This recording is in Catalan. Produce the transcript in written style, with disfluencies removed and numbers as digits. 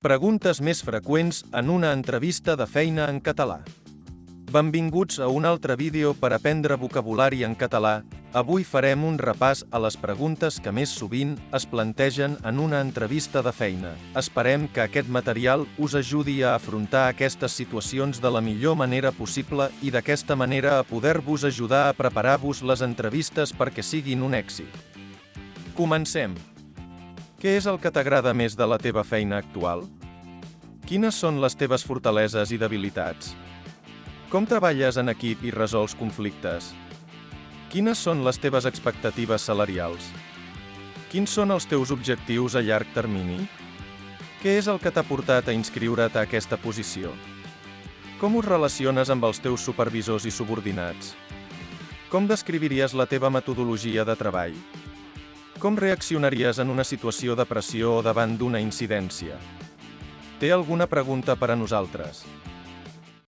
Preguntes més freqüents en una entrevista de feina en català. Benvinguts a un altre vídeo per aprendre vocabulari en català. Avui farem un repàs a les preguntes que més sovint es plantegen en una entrevista de feina. Esperem que aquest material us ajudi a afrontar aquestes situacions de la millor manera possible i d'aquesta manera a poder-vos ajudar a preparar-vos les entrevistes perquè siguin un èxit. Comencem. Què és el que t'agrada més de la teva feina actual? Quines són les teves fortaleses i debilitats? Com treballes en equip i resols conflictes? Quines són les teves expectatives salarials? Quins són els teus objectius a llarg termini? Què és el que t'ha portat a inscriure't a aquesta posició? Com us relaciones amb els teus supervisors i subordinats? Com descriviries la teva metodologia de treball? Com reaccionaries en una situació de pressió o davant d'una incidència? Té alguna pregunta per a nosaltres?